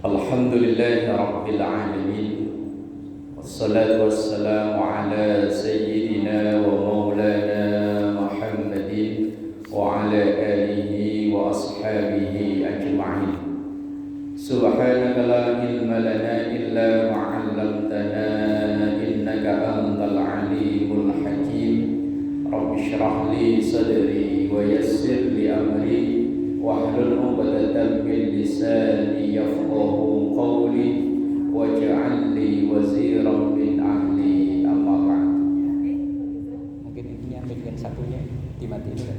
Alhamdulillahi Rabbil Alamin. Wassalatu wassalamu ala sayyidina wa maulana Muhammadin wa ala alihi wa ashabihi ajma'in. Subhanaka la ilma lana illa ma'allamtana innaka antal alimul hakim. Rabbi shrah li sadri wa yassir li amri wahlul 'uqdatam min lisani yafqahu qawli waj'al li waziran min ahli amma ba'd. Mungkin ini ambilkan satunya dimatiin kan?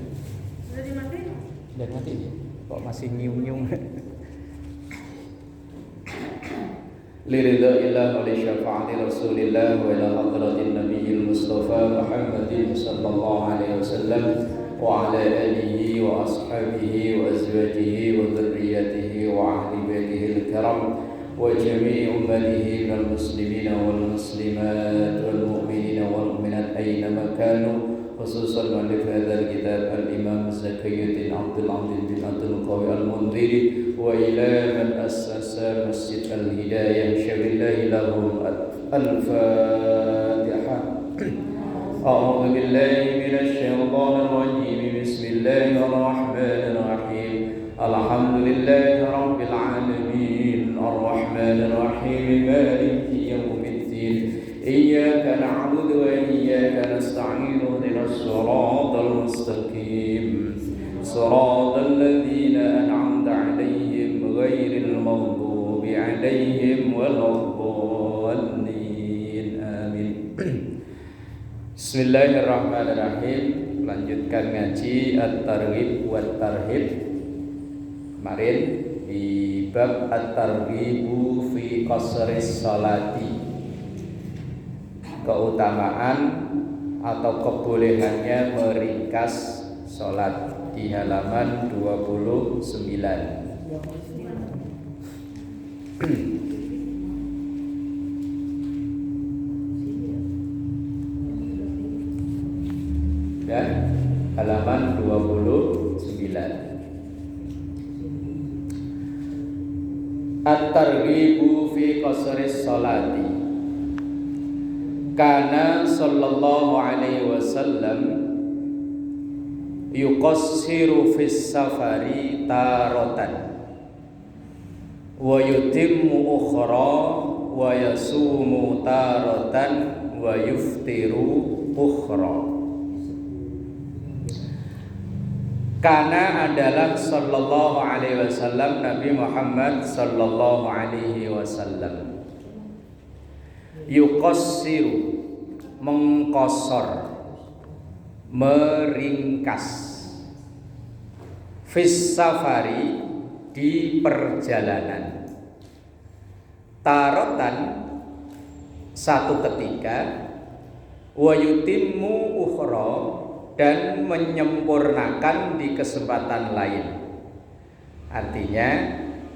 Sudah dimatiin? Sudah dimatiin ya? Kok masih nyium-nyium? Liridha illah wa li syafa'ati rasulillah wa ila hadratin nabiyil mustafa Muhammadin sallallahu alaihi wasallam wa ala alihi wa ashabihi wa azwajihi wa dhurriyyatihi wa ahli baitihi al-kiram wa jami'i ummatihi minal muslimina wal muslimat wal mu'minina wal mu'minat aynama kanu, khususan mu'allif hadzal kitab al-Imam Zakiyuddin Abdul Aziz bin Abdul Qawi al-Mundhiri wa ila man assasa Masjid al-Hidayah syabillahi lahum al-Fatiha. أعوذ بالله من الشيطان الرجيم بسم الله الرحمن الرحيم الحمد لله رب العالمين الرحمن الرحيم مالك يوم الدين إياك نعبد وإياك نستعين اهدنا الصراط المستقيم صراط الذين أنعمت عليهم غير المغضوب عليهم ولا الضالين آمين. Bismillahirrahmanirrahim. Lanjutkan ngaji At-Targhib wa Tarhib. Kemarin di bab At-Targhibu fi qasris salati, keutamaan atau kebolehannya meringkas salat, di halaman 29. Dan halaman 29. At-Targhibu fi qasris salati. Kana sallallahu alaihi wasallam yuqassiru fis safari taratan wa yutimmu ukhra wa yasumu taratan wa yuftiru ukhra. Karena adalah sallallahu alaihi wasallam, Nabi Muhammad sallallahu alaihi wasallam, yuqassiru, mengkosor, meringkas, fis safari, di perjalanan, tarotan, satu ketika, wa yutimmu ukhra, dan menyempurnakan di kesempatan lain. Artinya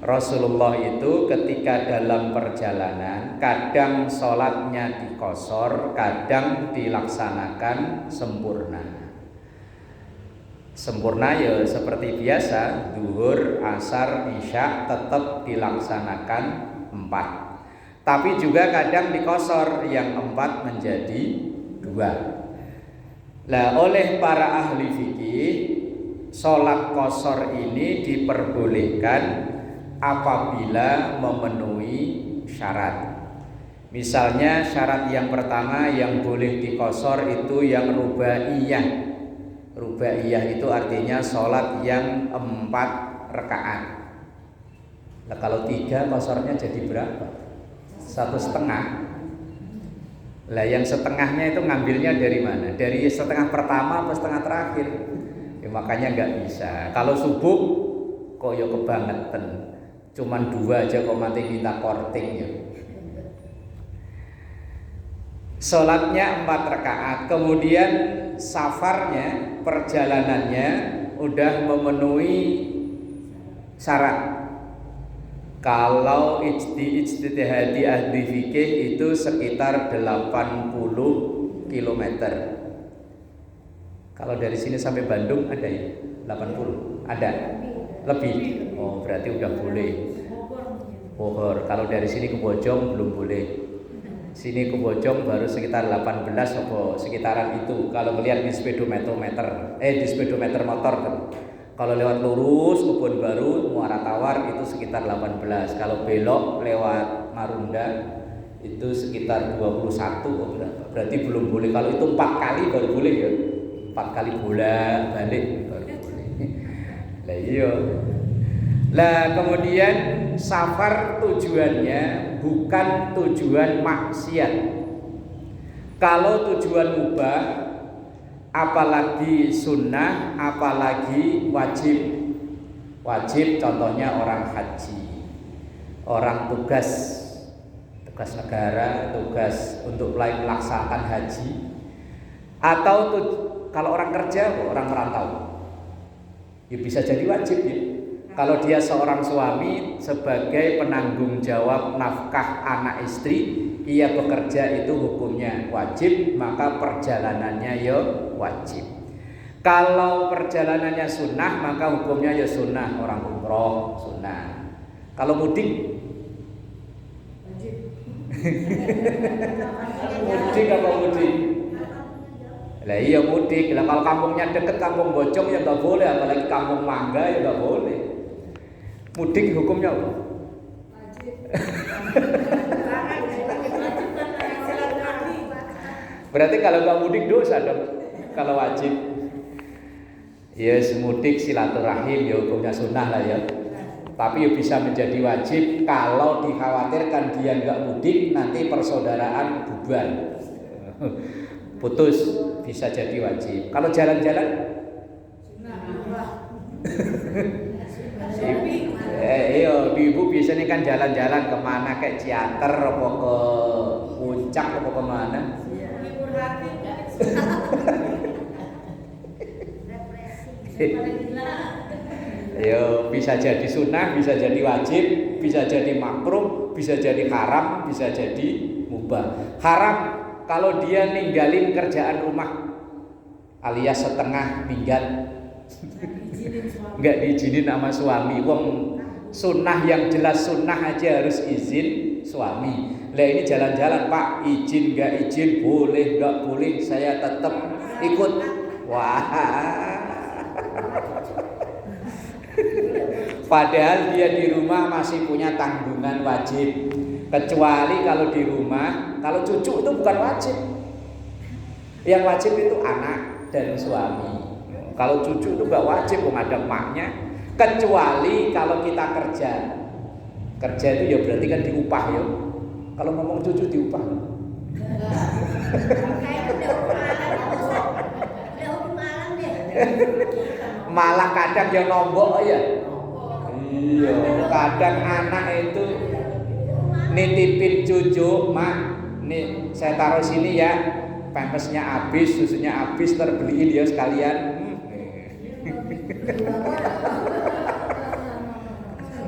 Rasulullah itu ketika dalam perjalanan kadang sholatnya dikosor, kadang dilaksanakan sempurna. Sempurna ya seperti biasa, zuhur, asar, isya tetap dilaksanakan 4. Tapi juga kadang dikosor, yang 4 menjadi 2. Lah oleh para ahli fikih, sholat qashar ini diperbolehkan apabila memenuhi syarat. Misalnya syarat yang pertama yang boleh diqashar itu yang rubaiyah. Rubaiyah itu artinya sholat yang 4 rakaat. Nah kalau 3 qasharnya jadi berapa? 1,5. Lah yang setengahnya itu ngambilnya dari mana? Dari setengah pertama atau setengah terakhir? Ya, makanya nggak bisa. Kalau subuh kok ya kebangetan, cuman 2 aja kok mati minta korting ya. Sholatnya 4 rakaat, kemudian safarnya, perjalanannya udah memenuhi syarat. Kalau ijtihadi ahli fikih itu sekitar 80 km. Kalau dari sini sampai Bandung ada ya? 80? Ada? Lebih? Oh berarti udah boleh. Pohor. Kalau dari sini ke Bojong belum boleh. Sini ke Bojong baru sekitar 18 atau sekitaran itu. Kalau melihat di di speedometer motor tuh. Kalau lewat lurus Kebon Baru, Muara Tawar itu sekitar 18. Kalau belok lewat Marunda itu sekitar 21. Berarti belum boleh. Kalau itu 4 kali baru boleh ya. 4 kali bolak-balik baru boleh. Lah iya. Lah kemudian safar tujuannya bukan tujuan maksiat. Kalau tujuan mubah, apalagi sunnah, apalagi wajib. Wajib contohnya orang haji, orang tugas negara, tugas untuk melaksanakan haji, atau kalau orang kerja, orang merantau, ya bisa jadi wajib ya. Kalau dia seorang suami sebagai penanggung jawab nafkah anak istri, ia bekerja itu hukumnya wajib, maka perjalanannya ya wajib. Kalau perjalanannya sunnah, maka hukumnya ya sunnah. Orang umroh sunnah. Kalau mudik, mudik apa mudik? Lah iya mudik. Lah kalau kampungnya deket, kampung Bojong ya nggak boleh, apalagi kampung Mangga ya nggak boleh. Mudik hukumnya apa? Berarti kalau nggak mudik dosa dong. Kalau wajib, ya mudik silaturahim ya hukumnya sunnah lah ya. Tapi ya bisa menjadi wajib kalau dikhawatirkan dia nggak mudik nanti persaudaraan bubar, putus, bisa jadi wajib. Kalau jalan-jalan, iya, ibu biasanya kan jalan-jalan kemana, kayak Ciater, apa ke Puncak, apa kemana? Yo, bisa jadi sunnah, bisa jadi wajib, bisa jadi makruh, bisa jadi haram, bisa jadi mubah. Haram kalau dia ninggalin kerjaan rumah, alias setengah minggat, nggak diizinin sama suami. Wong sunnah yang jelas sunnah aja harus izin suami. Lah ini jalan-jalan Pak, izin nggak izin, boleh nggak boleh, saya tetap ikut. Wah. Padahal dia di rumah masih punya tanggungan wajib. Kecuali kalau di rumah, kalau cucu itu bukan wajib. Yang wajib itu anak dan suami. Kalau cucu itu nggak wajib, ada emaknya. Kecuali kalau kita kerja. Kerja itu ya berarti kan diupah ya. Kalau ngomong cucu diupah. Malah kadang yang nombok ya. Iya, kadang anak itu nitipin cucu, mak, nih saya taruh sini ya, pampasnya habis, susunya habis, terbeliin dia sekalian.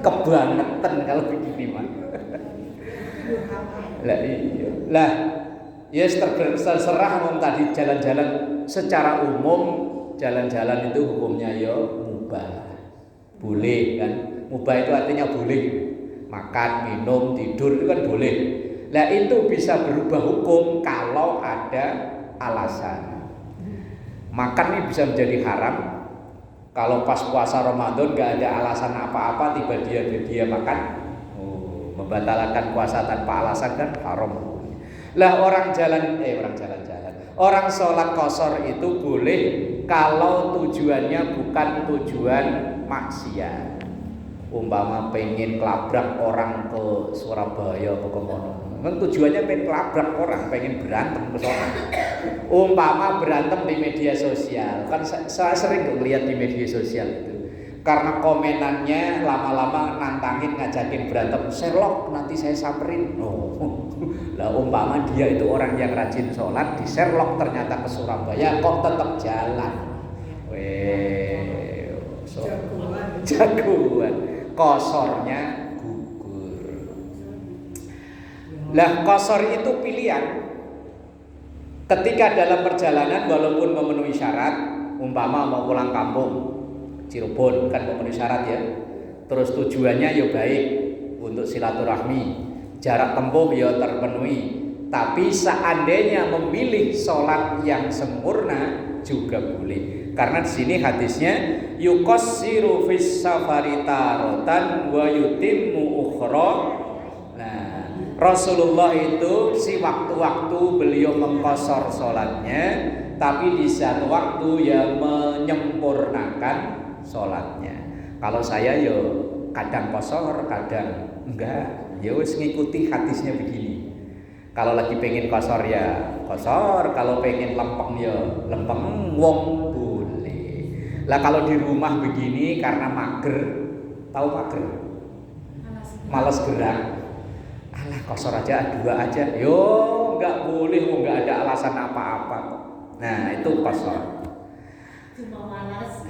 Kebangetan kalau begini mah. Lah iya. Lah, ya terserah om tadi jalan-jalan secara umum, jalan-jalan itu hukumnya ya mubah. Boleh kan? Mubah itu artinya boleh. Makan, minum, tidur itu kan boleh. Lah itu bisa berubah hukum kalau ada alasan. Makan ini bisa menjadi haram. Kalau pas puasa Ramadan gak ada alasan apa-apa tiba-tiba dia makan, membatalkan puasa tanpa alasan kan haram. Lah orang jalan-jalan. Orang sholat qashar itu boleh kalau tujuannya bukan tujuan maksiat. Umpama pengen kelabrak orang ke Surabaya atau ke mana. Kan tujuannya pengen kelabrak orang, pengen berantem ke sana. Umpama berantem di media sosial, kan saya sering lihat di media sosial itu. Karena komenannya lama-lama nantangin, ngajakin berantem, Sherlock nanti saya samperin. Lah umpama dia itu orang yang rajin sholat, di Sherlock ternyata ke Surabaya, kok tetap jalan. Jagoan, kosornya gugur. Lah kosor itu pilihan. Ketika dalam perjalanan walaupun memenuhi syarat, umpama mau pulang kampung Cirebon kan memenuhi syarat ya. Terus tujuannya ya baik, untuk silaturahmi, jarak tempuh ya terpenuhi. Tapi seandainya memilih sholat yang sempurna juga boleh. Karena di sini hadisnya yuqassiru fis safari taratan wa yutimmu ukhra. Nah, Rasulullah itu si waktu-waktu beliau mengqashar sholatnya, tapi di satu waktu ya menyempurnakan sholatnya. Kalau saya ya kadang qashar, kadang enggak. Ya wis ngikuti hadisnya begini. Kalau lagi pengen qashar ya qashar, kalau pengen lempeng ya lempeng, wong boleh. Lah kalau di rumah begini karena mager, tahu mager? Males gerak. Alah qashar aja, 2 aja. Yo enggak boleh, enggak ada alasan apa-apa kok. Nah, itu qashar. Cuma malas.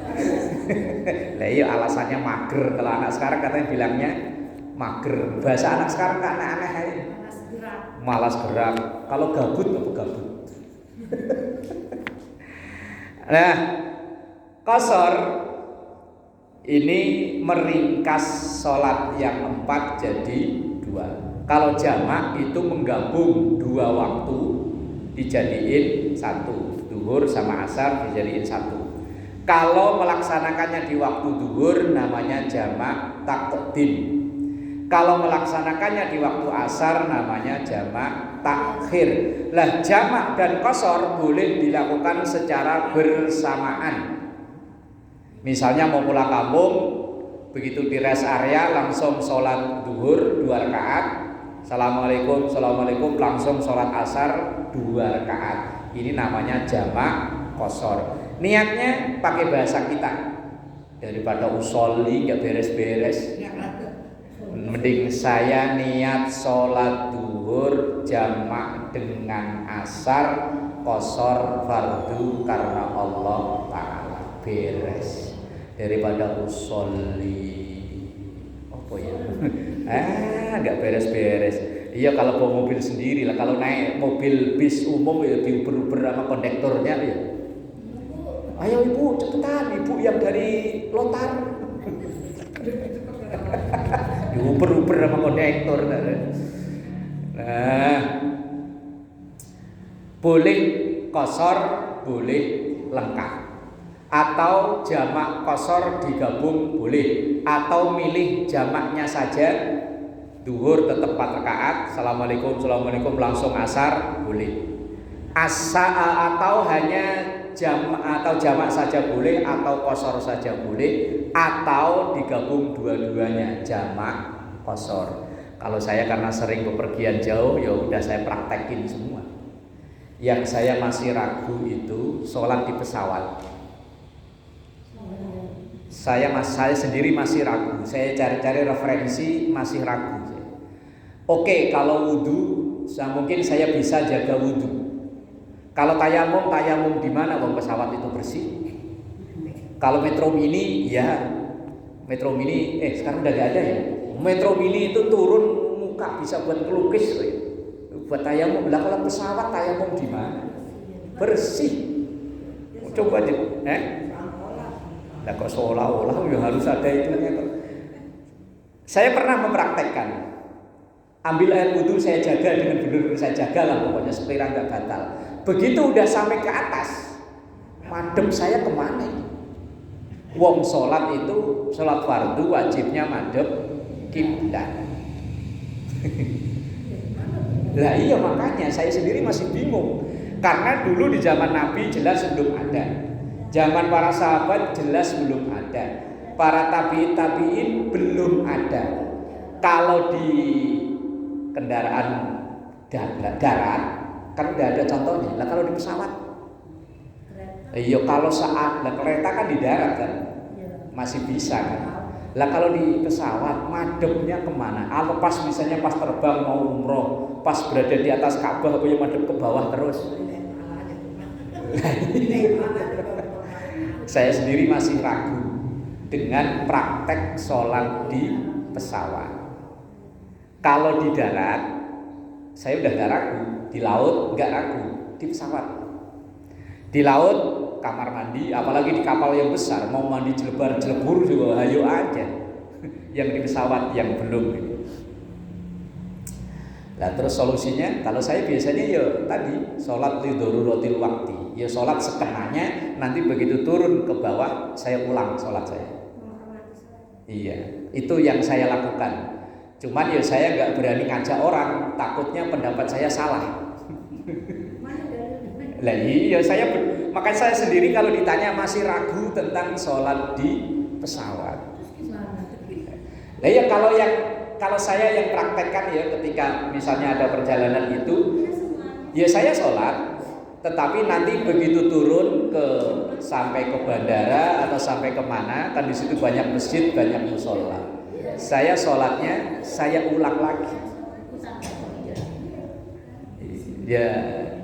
Lah iya alasannya mager. Kalau anak sekarang katanya bilangnya mager. Bahasa anak sekarang kan aneh-aneh aja. Malas gerak. Kalau gabut apa gabut? Nah, qashar ini meringkas sholat yang 4 jadi 2. Kalau jamak itu menggabung 2 waktu dijadiin 1. Duhur sama asar dijadiin 1. Kalau melaksanakannya di waktu duhur namanya jamak taqdim. Kalau melaksanakannya di waktu asar namanya jamak takhir. Lah jamak dan qashar boleh dilakukan secara bersamaan. Misalnya mau pulang kampung, begitu di rest area langsung sholat duhur 2 rakaat. Assalamualaikum, assalamualaikum, langsung sholat asar 2 rakaat. Ini namanya jamak qashar. Niatnya pakai bahasa kita. Daripada usolli nggak beres-beres, mending saya niat sholat duhur jamak dengan asar qashar fardu karena Allah Ta'ala, beres. Daripada usolli apa ya? Nggak beres-beres. Iya kalau bawa mobil sendiri lah. Kalau naik mobil bis umum ya diuber-uber sama kondektornya ya. Ayo ibu cepetan, ibu yang dari Lontar. Diuber-uber sama kondektor. Nah, boleh qashar, boleh lengkap. Atau jamak qashar digabung boleh. Atau milih jamaknya saja. Duhur tetap 4 rakaat. Assalamualaikum, assalamualaikum, langsung asar boleh. Atau hanya jamak saja boleh, atau qashar saja boleh, atau digabung dua-duanya jamak qashar. Kalau saya karena sering bepergian jauh, ya udah saya praktekin semua. Yang saya masih ragu itu sholat di pesawat. Saya sendiri masih ragu. Saya cari-cari referensi masih ragu. Oke, kalau wudhu, mungkin saya bisa jaga wudhu. Kalau tayamum di mana? Wong pesawat itu bersih. Kalau Metro Mini, ya Metro Mini, sekarang udah gak ada ya. Metro Mini itu turun muka bisa buat pelukis, buat tayamum. Lah kalau pesawat tayamum di mana? Bersih. Coba aja, Lah kok seolah-olah ya harus ada itunya kok. Saya pernah mempraktekkan. Ambil air wudhu saya jaga dengan benar-benar saya jaga lah pokoknya supaya nggak batal. Begitu udah sampai ke atas, madep saya kemana? Wong sholat itu sholat fardu wajibnya madep kiblat. Lah iya makanya saya sendiri masih bingung karena dulu di zaman Nabi jelas belum ada, zaman para sahabat jelas belum ada, para tabi'in belum ada. Kalau di kendaraan darat kan udah ada contohnya. Lah kalau di pesawat, iya kalau saat kereta kan di darat kan masih bisa kan. Lah kalau di pesawat madepnya kemana? Atau pas misalnya pas terbang mau umroh, pas berada di atas Ka'bah apa yang madep ke bawah terus? Saya sendiri masih ragu dengan praktek sholat di pesawat. Kalau di darat, saya udah gak ragu. Di laut gak ragu. Di pesawat, di laut kamar mandi, apalagi di kapal yang besar, mau mandi jelebar jelebur juga hayo aja. Yang di pesawat yang belum. Nah terus solusinya, kalau saya biasanya ya tadi sholat li daruratil waqti, ya sholat sekenanya, nanti begitu turun ke bawah saya ulang sholat saya. Iya, itu yang saya lakukan. Cuman ya saya nggak berani ngajak orang, takutnya pendapat saya salah. Lah iya, makanya saya sendiri kalau ditanya masih ragu tentang sholat di pesawat. Lah ya kalau saya yang praktekkan ya ketika misalnya ada perjalanan itu, ya saya sholat, tetapi nanti begitu turun sampai ke bandara atau sampai kemana, kan di situ banyak masjid, banyak musola. Saya sholatnya saya ulang lagi. Ya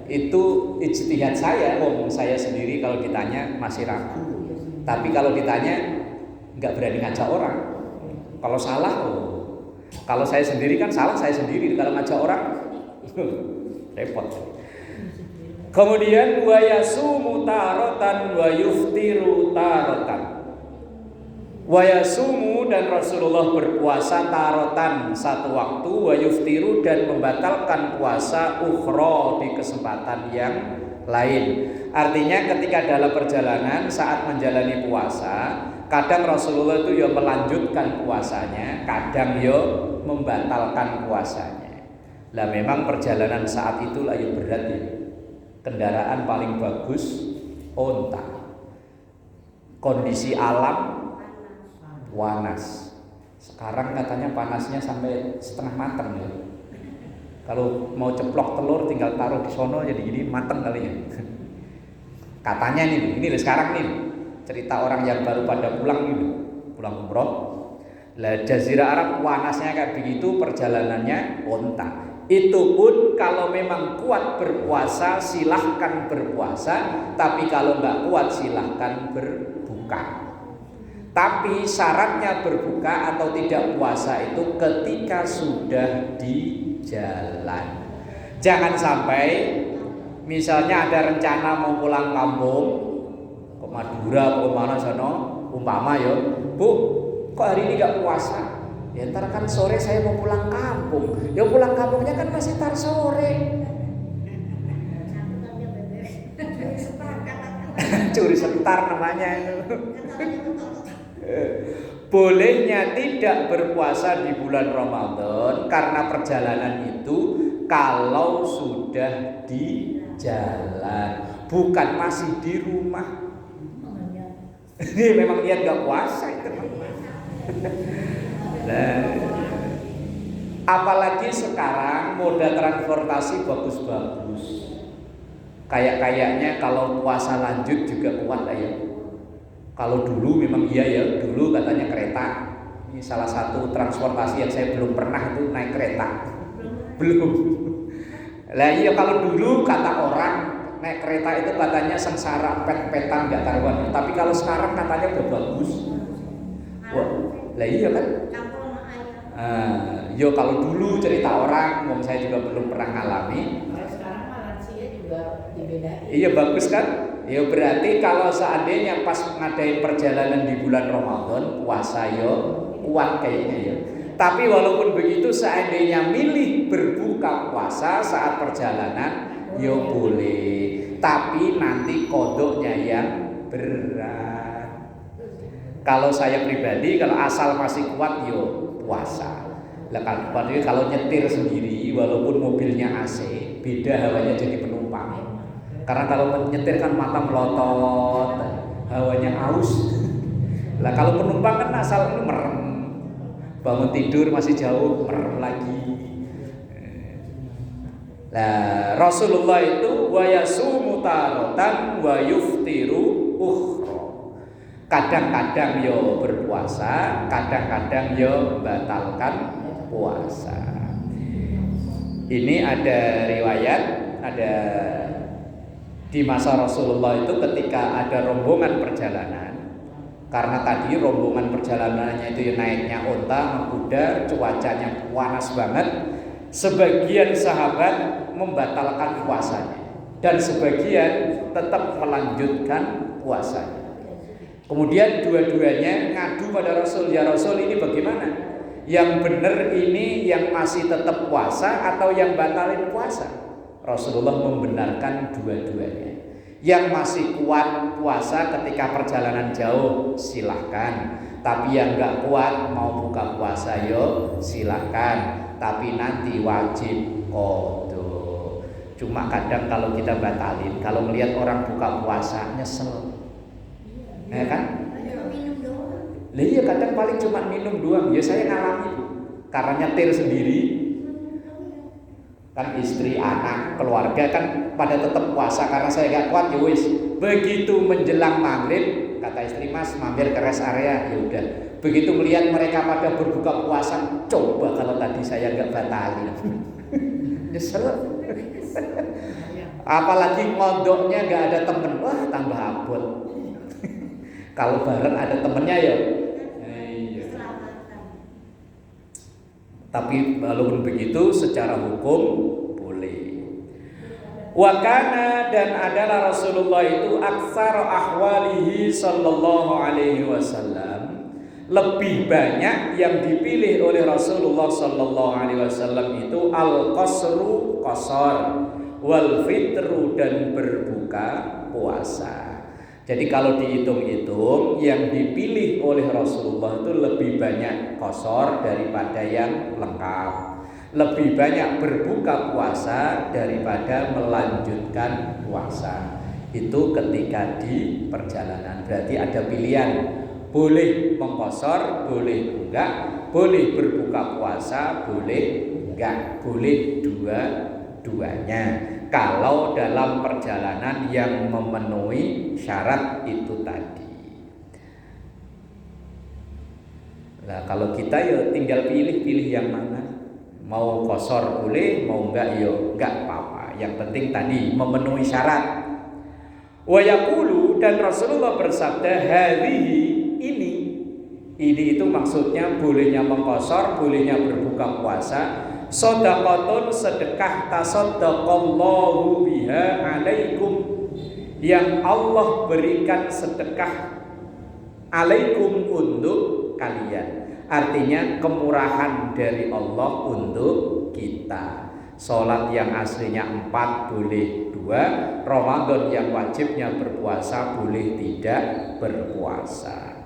itu ijtihad saya, saya sendiri kalau ditanya masih ragu. Tapi kalau ditanya nggak berani ngajak orang. Kalau salah, kalau saya sendiri kan salah saya sendiri. Kalau ngajak orang repot. Kemudian wa yasumu taratan wa yuftiru taratan. Wa yasumu, dan Rasulullah berpuasa taratan satu waktu, wa yuftiru, dan membatalkan puasa ukhra di kesempatan yang lain. Artinya ketika dalam perjalanan saat menjalani puasa, kadang Rasulullah itu ya melanjutkan puasanya, kadang ya membatalkan puasanya. Lah memang perjalanan saat itulah yang berat ya. Kendaraan paling bagus onta. Kondisi alam panas. Sekarang katanya panasnya sampai setengah mateng ya. Kalau mau ceplok telur tinggal taruh di sono jadi gini mateng kali ya. Katanya ini sekarang nih cerita orang yang baru pada pulang umroh. Lah Jazirah Arab panasnya kayak begitu, perjalanannya onta. Itu pun kalau memang kuat berpuasa silahkan berpuasa, tapi kalau nggak kuat silahkan berbuka. Tapi syaratnya berbuka atau tidak puasa itu ketika sudah di jalan. Jangan sampai misalnya ada rencana mau pulang kampung ke Madura, ke mana sana, umpama ya, Bu, kok hari ini nggak puasa? Ya ntar kan sore saya mau pulang kampung. Ya pulang kampungnya kan masih tar sore. Curi setar namanya itu. Bolehnya tidak berpuasa di bulan Ramadan karena perjalanan itu kalau sudah di jalan, bukan masih di rumah. Ini memang niat gak puasa itu. Nah, apalagi sekarang moda transportasi bagus-bagus. Kayaknya kalau puasa lanjut juga kuat lah ya. Kalau dulu memang iya ya, dulu katanya kereta. Ini salah satu transportasi yang saya belum pernah itu naik kereta. Belum. Lah iya kalau dulu kata orang naik kereta itu katanya sengsara, pet-petan gak karuan. Tapi kalau sekarang katanya udah bagus. Wah, lah iya kan? Yo kalau dulu cerita orang, saya juga belum pernah ngalami. Sekarang lansia juga dibedain. Iya bagus kan? Ya berarti kalau seandainya pas ngadain perjalanan di bulan Ramadan, puasa yo kuat kayaknya ya. Tapi walaupun begitu seandainya milih berbuka puasa saat perjalanan, yo boleh. Tapi nanti kodoknya yang berat. Kalau saya pribadi, kalau asal masih kuat yo puasa. Lah kalau nyetir sendiri walaupun mobilnya AC, beda hawanya jadi penumpang. Karena kalau nyetir kan mata melotot, hawanya aus. Lah kalau penumpang kan asal merem. Bangun tidur masih jauh, merem lagi. Nah, Rasulullah itu wa yasumu taratan wa yuftiru ukhra. Kadang-kadang yo berpuasa, kadang-kadang yo batalkan puasa. Ini ada riwayat, ada di masa Rasulullah itu ketika ada rombongan perjalanan. Karena tadi rombongan perjalanannya itu naiknya onta, kuda, cuacanya panas banget. Sebagian sahabat membatalkan puasanya dan sebagian tetap melanjutkan puasanya. Kemudian dua-duanya ngadu pada Rasul, ya Rasul ini bagaimana? Yang benar ini yang masih tetap puasa atau yang batalin puasa? Rasulullah membenarkan dua-duanya. Yang masih kuat puasa ketika perjalanan jauh silahkan, tapi yang nggak kuat mau buka puasa yo silahkan, tapi nanti wajib qadha. Cuma kadang kalau kita batalin, kalau melihat orang buka puasa nyesel, ya kan? Lah iya, kadang paling cuma minum doang. Ya saya ngalami karena nyetir sendiri. Kan istri, anak, keluarga kan pada tetap puasa karena saya gak kuat ya wis. Begitu menjelang maghrib, kata istri, Mas mampir ke rest area, ya udah. Begitu melihat mereka pada berbuka puasa, coba kalau tadi saya gak batalin. Nyesel. Apalagi ngodoknya gak ada temen, wah tambah abot. Kalau bareng ada temennya ya. Tapi walaupun begitu secara hukum boleh. Wakana, dan adalah Rasulullah itu aksar ahwalihi sallallahu alaihi wasallam, lebih banyak yang dipilih oleh Rasulullah sallallahu alaihi wasallam itu al-qasru, qasar, wal fitru, dan berbuka puasa. Jadi kalau dihitung-hitung, yang dipilih oleh Rasulullah itu lebih banyak qasar daripada yang lengkap, lebih banyak berbuka puasa daripada melanjutkan puasa. Itu ketika di perjalanan. Berarti ada pilihan, boleh mengqasar, boleh enggak, boleh berbuka puasa, boleh enggak, boleh dua-duanya. Kalau dalam perjalanan yang memenuhi syarat itu tadi. Nah, kalau kita ya tinggal pilih yang mana. Mau qasar boleh, mau enggak ya enggak apa-apa. Yang penting tadi memenuhi syarat. Wa yaqulu, dan Rasulullah bersabda, hadhihi, ini itu maksudnya bolehnya mengqasar, bolehnya berbuka puasa. Shadaqatun, sedekah, tasaddaqallahu biha alaikum, yang Allah berikan sedekah alaikum untuk kalian. Artinya kemurahan dari Allah untuk kita. Sholat yang aslinya 4 boleh 2, Ramadan yang wajibnya berpuasa boleh tidak berpuasa.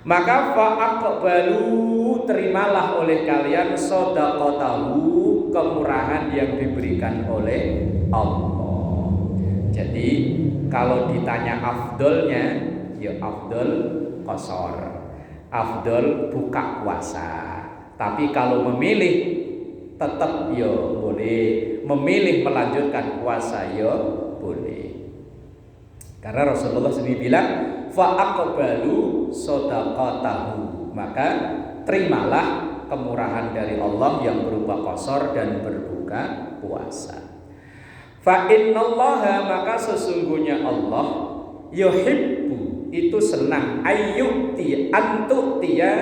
Maka fa'aqbalu, terimalah oleh kalian shadaqatahu, kemurahan yang diberikan oleh Allah. Jadi kalau ditanya afdolnya, ya afdol qasar, afdol buka puasa. Tapi kalau memilih tetap ya boleh, memilih melanjutkan puasa ya boleh. Karena Rasulullah sendiri bilang fa'aqbalu shadaqatahu, maka terimalah kemurahan dari Allah yang berupa qasar dan berbuka puasa. Fa innallaha, maka sesungguhnya Allah yuhibbu, itu senang, ayyuti antu'tiya,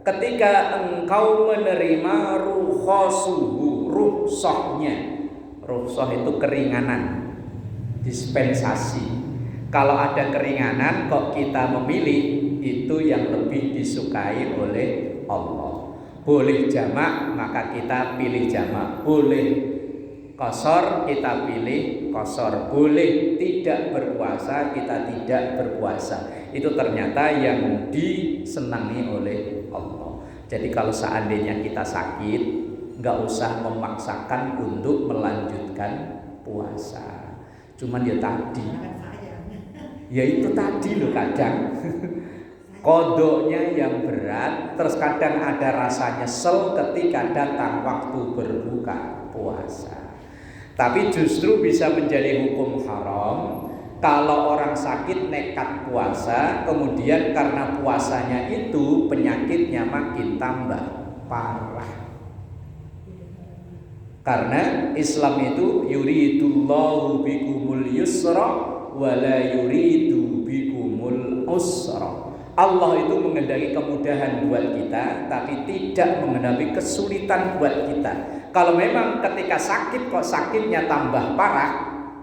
ketika engkau menerima rukhasuhu, rukhsahnya. Rukhsah itu keringanan, dispensasi. Kalau ada keringanan kok kita memilih, itu yang lebih disukai oleh Allah. Boleh jamak maka kita pilih jamak, boleh qasar kita pilih qasar, boleh tidak berpuasa kita tidak berpuasa. Itu ternyata yang disenangi oleh Allah. Jadi kalau seandainya kita sakit, nggak usah memaksakan untuk melanjutkan puasa. Cuman ya tadi, ya itu tadi loh, kadang kodoknya yang berat, terus kadang ada rasa nyesel ketika datang waktu berbuka puasa. Tapi justru bisa menjadi hukum haram kalau orang sakit nekat puasa, kemudian karena puasanya itu penyakitnya makin tambah parah. Karena Islam itu yuridullahu bikumul yusra wa la yuridu bikumul usra. Allah itu menghendaki kemudahan buat kita, tapi tidak menghendaki kesulitan buat kita. Kalau memang ketika sakit kok sakitnya tambah parah,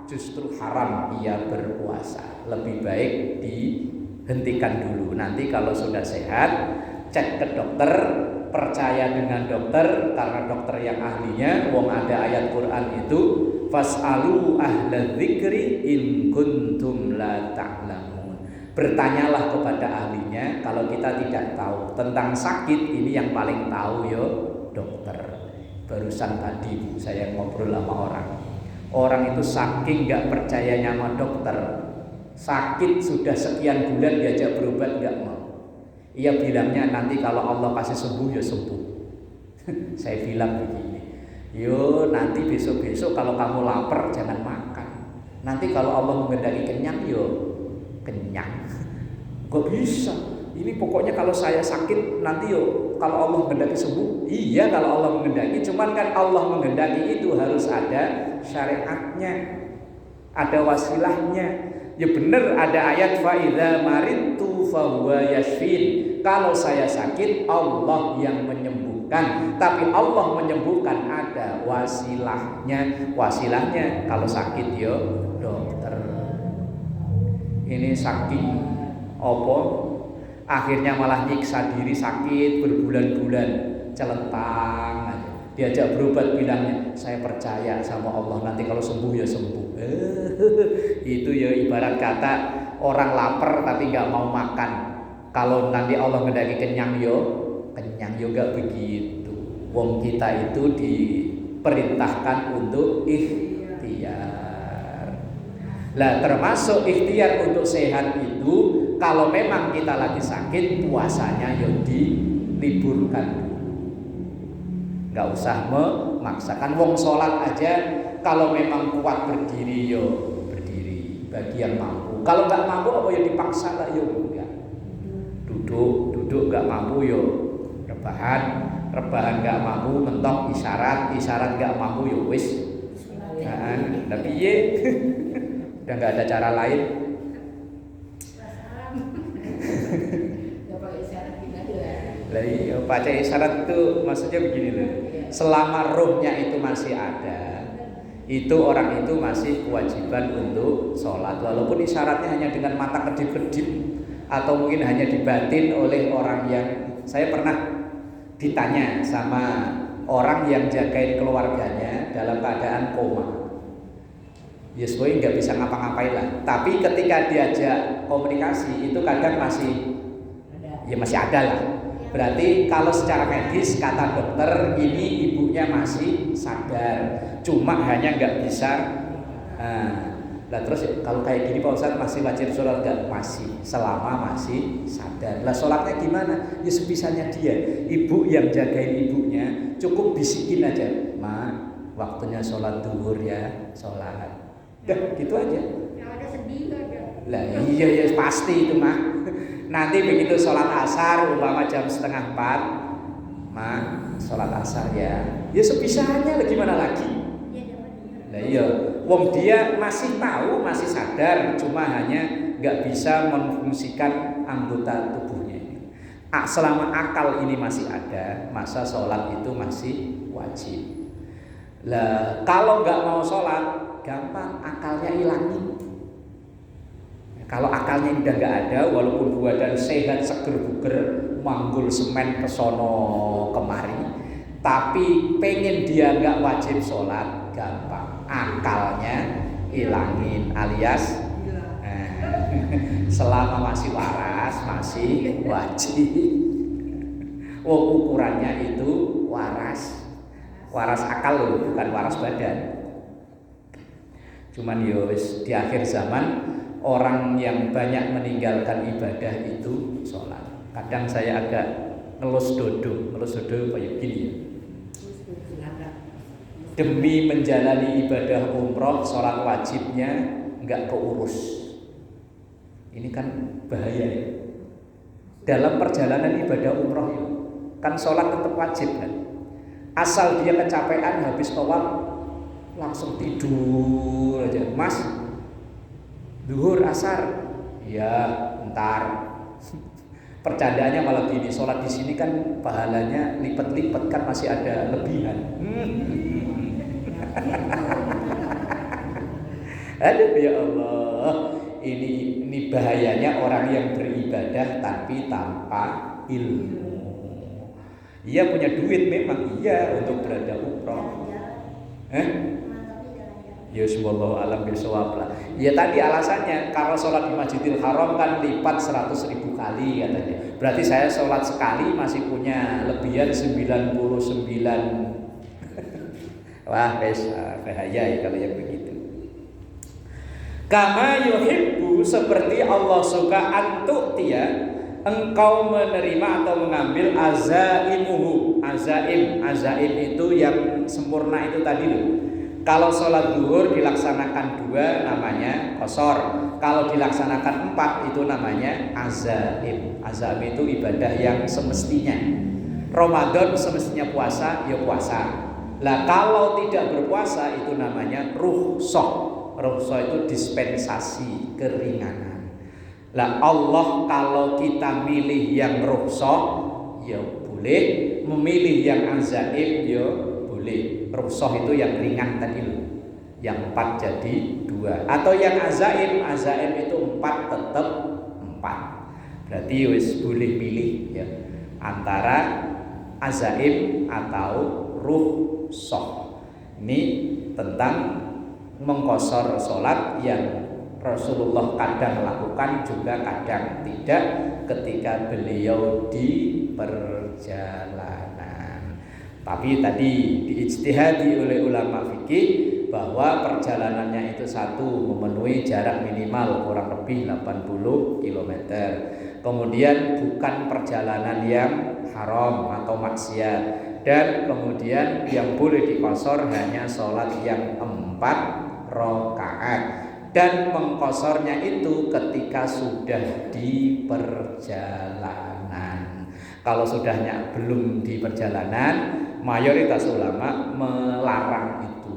justru haram ia berpuasa. Lebih baik dihentikan dulu. Nanti kalau sudah sehat, cek ke dokter, percaya dengan dokter karena dokter yang ahlinya. Wong ada ayat Quran itu, fas'alu ahla dzikri in kuntum la ta'lamun. Bertanyalah kepada ahlinya kalau kita tidak tahu tentang sakit. Ini yang paling tahu yo dokter. Barusan tadi saya ngobrol sama orang itu saking nggak percayanya sama dokter, sakit sudah sekian bulan diajak berobat nggak mau. Ia bilangnya nanti kalau Allah kasih sembuh ya sembuh. Saya bilang begini, yo nanti besok-besok kalau kamu lapar jangan makan. Nanti kalau Allah menghendaki kenyang yo kenyang. Gak bisa. Ini pokoknya kalau saya sakit nanti yo kalau Allah menghendaki sembuh. Iya kalau Allah menghendaki, cuman kan Allah menghendaki itu harus ada syariatnya, ada wasilahnya. Ya benar ada ayat fa idza maridtu fa huwa yashfin. Kalau saya sakit Allah yang menyembuhkan. Tapi Allah menyembuhkan ada wasilahnya. Wasilahnya kalau sakit yo dokter. Ini saking apa? Akhirnya malah nyiksa diri sakit berbulan-bulan, celentang aja. Diajak berobat bilangnya, saya percaya sama Allah nanti kalau sembuh ya sembuh. Itu ya ibarat kata orang lapar tapi nggak mau makan. Kalau nanti Allah menghendaki kenyang yo kenyang juga begitu. Wong kita itu diperintahkan untuk ikhtiar. Lah termasuk ikhtiar untuk sehat itu kalau memang kita lagi sakit puasanya yo diliburkan. Nggak usah memaksakan. Wong sholat aja kalau memang kuat berdiri yo berdiri bagi yang mampu. Kalau nggak mampu apa ya dipaksa lah yo enggak. Duduk nggak mampu yo rebahan nggak mampu mentok isyarat nggak mampu yo wis. Tapi ye udah nggak ada cara lain. Lah iya, baca isyarat itu maksudnya begini loh. Selama rohnya itu masih ada, itu orang itu masih kewajiban untuk sholat. Walaupun isyaratnya hanya dengan mata kedip-kedip atau mungkin hanya dibatin oleh orang yang saya pernah ditanya sama orang yang jagain keluarganya dalam keadaan koma. Yes boy nggak bisa ngapa-ngapain lah. Tapi ketika diajak komunikasi itu kadang masih ada lah. Berarti kalau secara medis kata dokter ini ibunya masih sadar, cuma hanya nggak bisa. Lah terus kalau kayak gini Pak Ustadz masih wajib sholat nggak? Masih, selama masih sadar. Lah sholatnya gimana? Ya sebisanya dia. Ibu yang jagain ibunya cukup bisikin aja, Ma, waktunya sholat duhur ya, sholat. Dah gitu aja. Yang ada sedih aja. Lah iya ya pasti itu mah. Nanti begitu sholat asar umpama jam 3:30, Ma, sholat asar ya. Ya sebisanya lah gimana lagi? Lah iya, wong dia masih tahu, masih sadar, cuma hanya nggak bisa memfungsikan anggota tubuhnya. Selama akal ini masih ada, masa sholat itu masih wajib. Lah kalau nggak mau sholat, gampang akalnya hilangin. Kalau akalnya udah nggak ada, walaupun badan sehat seger buger, manggul semen kesono kemari, tapi pengen dia nggak wajib sholat, gampang akalnya hilangin alias selama masih waras masih wajib. Ukurannya itu waras akal loh, bukan waras badan. Cuman yos di akhir zaman orang yang banyak meninggalkan ibadah itu sholat. Kadang saya agak ngelus dodo kayak gini ya. Demi menjalani ibadah umroh, sholat wajibnya nggak keurus. Ini kan bahaya ya. Dalam perjalanan ibadah umroh ya, kan sholat tetap wajib kan. Asal dia kecapean habis tawaf langsung tidur aja, Mas. Duhur asar, ya ntar. Percandaannya malah gini, sholat di sini kan pahalanya lipat-lipat kan masih ada lebihan. Aduh ya Allah, ini bahayanya orang yang beribadah tapi tanpa ilmu. Iya punya duit memang iya untuk berada umroh. Ya wallahu alam bisawab lah. Ya tadi alasannya kalau sholat di Masjidil Haram kan lipat 100.000 kali katanya. Berarti saya sholat sekali masih punya lebihan 99. Wah, bahaya ya kalau yang begitu. Kama yuhibbu, seperti Allah suka antu'tiya, engkau menerima atau mengambil azaimuhu. Azaim itu yang sempurna itu tadi loh. Kalau sholat zuhur dilaksanakan 2 namanya qashar. Kalau dilaksanakan 4 itu namanya azaim. Azaim itu ibadah yang semestinya. Ramadan semestinya puasa, ya puasa. Lah kalau tidak berpuasa itu namanya rukhsah. Rukhsah itu dispensasi, keringanan. Lah Allah kalau kita milih yang rukhsah ya boleh, memilih yang azaim ya boleh. Rukhsah itu yang ringan tadi loh. Yang 4 jadi 2. Atau yang azaim itu 4 tetap 4. Berarti wis boleh pilih ya antara azaim atau rukhsah. Ini tentang mengqashar salat yang Rasulullah kadang lakukan juga kadang tidak ketika beliau di perjalanan. Tapi tadi diijtihadi oleh ulama fikih bahwa perjalanannya itu satu memenuhi jarak minimal kurang lebih 80 km. Kemudian bukan perjalanan yang haram atau maksiat, dan kemudian yang boleh diqashar hanya sholat yang 4 rakaat, dan mengqasharnya itu ketika sudah di perjalanan. Kalau sudahnya belum di perjalanan, mayoritas ulama melarang itu.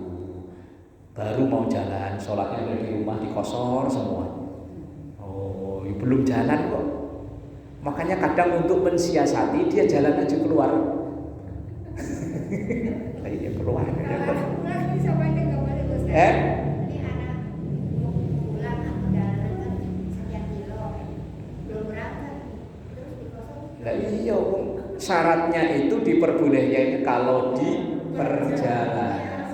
Baru mau jalan, sholatnya udah di rumah diqashar semua. Oh, belum jalan kok. Makanya kadang untuk mensiasati dia jalan aja keluar. Iya keluar. Lah iya, syaratnya itu diperbolehkannya kalau di perjalanan.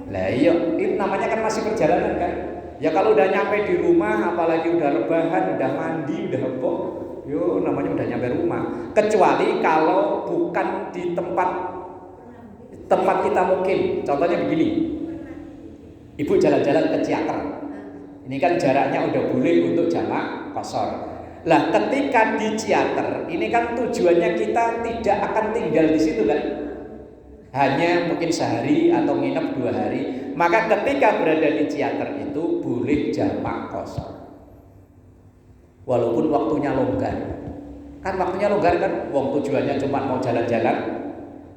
Lah iya, itu namanya kan masih perjalanan kan. Ya kalau udah nyampe di rumah, apalagi udah rebahan, udah mandi, udah apa, yo namanya udah nyampe rumah. Kecuali kalau bukan di tempat kita mukim. Contohnya begini, ibu jalan-jalan ke Ciater. Ini kan jaraknya udah boleh untuk jamak qashar. Lah ketika di Ciater, ini kan tujuannya kita tidak akan tinggal di situ kan, hanya mungkin sehari atau nginep 2 hari. Maka ketika berada di Ciater itu boleh jamak qashar, walaupun waktunya longgar. Kan waktunya longgar kan, wong tujuannya cuma mau jalan-jalan,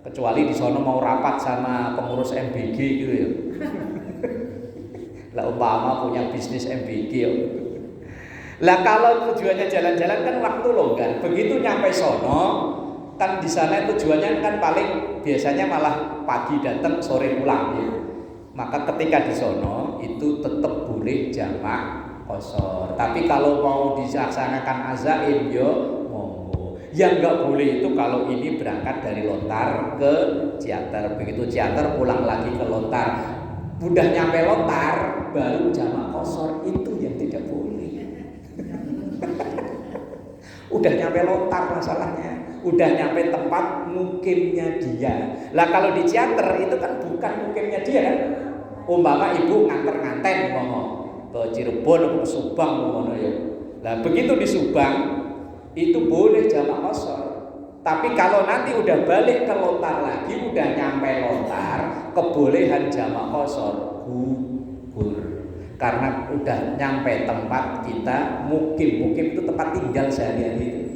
kecuali di sono mau rapat sama pengurus MBG gitu ya. Lah umpama punya bisnis MBG ya. Lah kalau tujuannya jalan-jalan kan waktu longgar. Begitu nyampe sono, kan di sana tujuannya kan paling biasanya malah pagi datang sore pulang ya. Maka ketika di sono itu tetap boleh jamak qashar. Tapi kalau mau dilaksanakan azaim yo monggo. Yang enggak boleh itu kalau ini berangkat dari Lontar ke Ciater. Begitu Ciater pulang lagi ke Lontar. Udah nyampe Lontar baru jamak qashar, itu yang tidak boleh. Udah nyampe Lontar masalahnya, udah nyampe tempat mukimnya dia. Lah kalau di Ciater itu kan bukan mukimnya dia kan. Umpama ibu nganter-nganten ke Cirebon atau ke Subang ngono ya. Lah begitu di Subang itu boleh jamak qashar. Tapi kalau nanti udah balik ke Lontar lagi, udah nyampe Lontar, kebolehan jamak qashar gugur. Karena udah nyampe tempat kita mukim itu tempat tinggal sehari-hari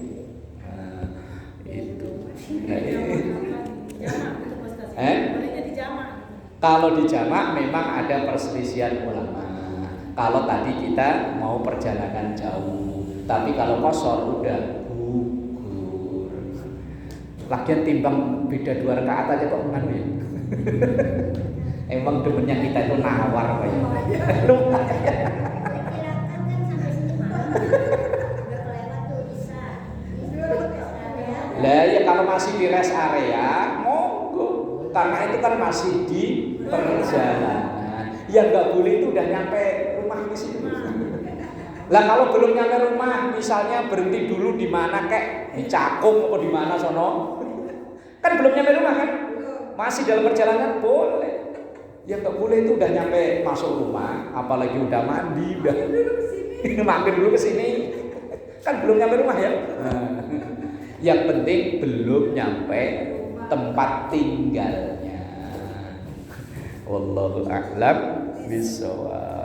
itu. Nah, itu. Kalau dijamak memang ada perselisihan ulama. Kalau tadi kita mau perjalanan jauh, tapi kalau qashar udah gugur. Lagian timbang beda 2 rakaat aja kok nganu ya. Emang demennya kita itu nawar kayak. masih di rest area, monggo. Karena itu kan masih di perjalanan. Yang nggak boleh itu udah nyampe rumah di situ. Lah kalau belum nyampe rumah, misalnya berhenti dulu di mana kek, di Cakung atau di mana sono, kan belum nyampe rumah kan? Masih dalam perjalanan boleh. Yang nggak boleh itu udah nyampe masuk rumah, apalagi udah mandi, udah mampir dulu ke sini, kan belum nyampe rumah ya. Yang penting belum nyampe tempat tinggalnya. Wallahu a'lam bishawab.